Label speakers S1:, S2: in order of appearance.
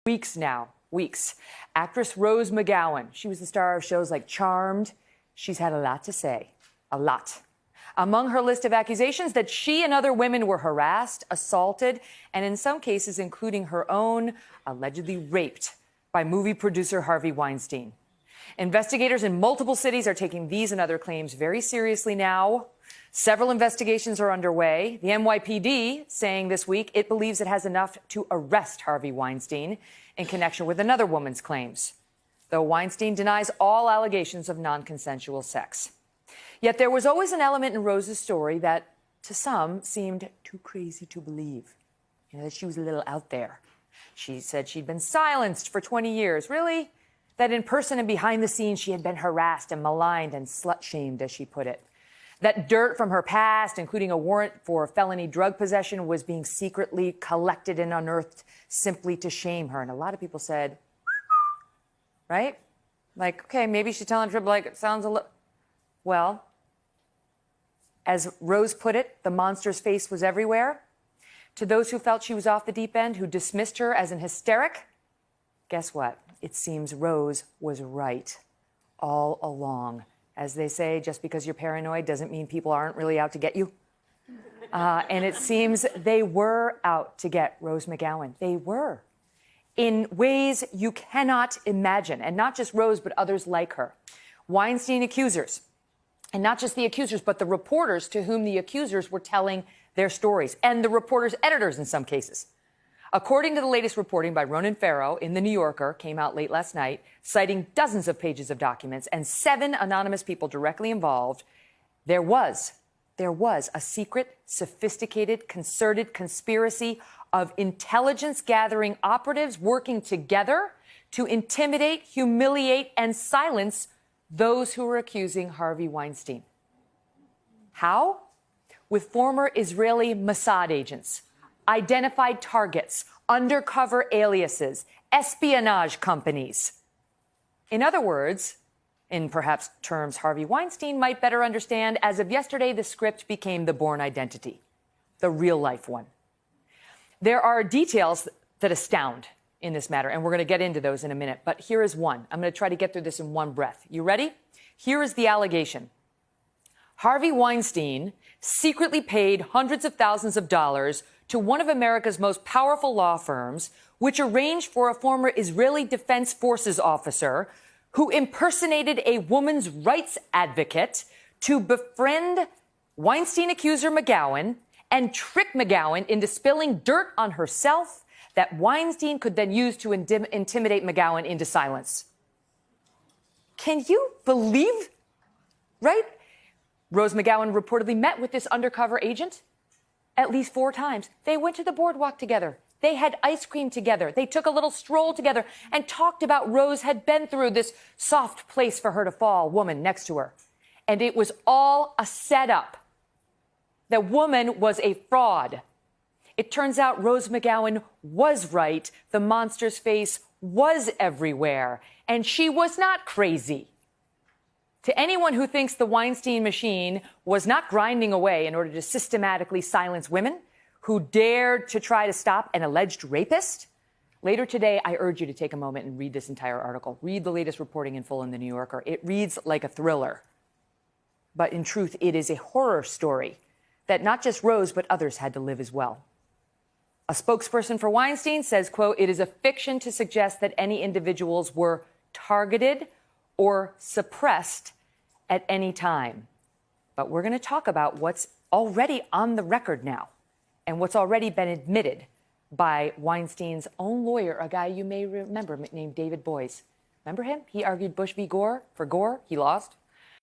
S1: Weeks now, weeks. Actress Rose McGowan, she was the star of shows like Charmed. She's had a lot to say, a lot. Among her list of accusations that she and other women were harassed, assaulted, and in some cases, including her own, allegedly raped by movie producer Harvey Weinstein. Investigators in multiple cities are taking these and other claims very seriously now. Several investigations are underway. The NYPD saying this week it believes it has enough to arrest Harvey Weinstein in connection with another woman's claims, though Weinstein denies all allegations of non-consensual sex. Yet there was always an element in Rose's story that, to some, seemed too crazy to believe. That she was a little out there. She said she'd been silenced for 20 years. Really? That in person and behind the scenes she had been harassed and maligned and slut-shamed, as she put it. That dirt from her past, including a warrant for felony drug possession, was being secretly collected and unearthed simply to shame her. And a lot of people said, right? Like, okay, maybe she's telling the truth, like, it sounds a little... Well, as Rose put it, the monster's face was everywhere. To those who felt she was off the deep end, who dismissed her as an hysteric, guess what? It seems Rose was right all along. As they say, just because you're paranoid doesn't mean people aren't really out to get you. And it seems they were out to get Rose McGowan. They were. In ways you cannot imagine. And not just Rose, but others like her. Weinstein accusers. And not just the accusers, but the reporters to whom the accusers were telling their stories. And the reporters' editors in some cases. According to the latest reporting by Ronan Farrow in The New Yorker, came out late last night, citing dozens of pages of documents and 7 anonymous people directly involved, there was a secret, sophisticated, concerted conspiracy of intelligence-gathering operatives working together to intimidate, humiliate, and silence those who were accusing Harvey Weinstein. How? With former Israeli Mossad agents, identified targets, undercover aliases, espionage companies. In other words, in perhaps terms Harvey Weinstein might better understand, as of yesterday, the script became the Bourne Identity, the real-life one. There are details that astound in this matter, and we're going to get into those in a minute. But here is one. I'm going to try to get through this in one breath. You ready? Here is the allegation. Harvey Weinstein secretly paid hundreds of thousands of dollars to one of America's most powerful law firms, which arranged for a former Israeli Defense Forces officer who impersonated a woman's rights advocate to befriend Weinstein accuser McGowan and trick McGowan into spilling dirt on herself that Weinstein could then use to intimidate McGowan into silence. Can you believe, right? Rose McGowan reportedly met with this undercover agent at least 4 times. They went to the boardwalk together. They had ice cream together. They took a little stroll together and talked about Rose had been through this soft place for her to fall, woman next to her. And it was all a setup. The woman was a fraud. It turns out Rose McGowan was right. The monster's face was everywhere. And she was not crazy. To anyone who thinks the Weinstein machine was not grinding away in order to systematically silence women who dared to try to stop an alleged rapist, later today, I urge you to take a moment and read this entire article. Read the latest reporting in full in The New Yorker. It reads like a thriller. But in truth, it is a horror story that not just Rose, but others had to live as well. A spokesperson for Weinstein says, quote, "It is a fiction to suggest that any individuals were targeted or suppressed at any time." But we're going to talk about what's already on the record now and what's already been admitted by Weinstein's own lawyer, a guy you may remember named David Boies. Remember him? He argued Bush v. Gore for Gore. He lost.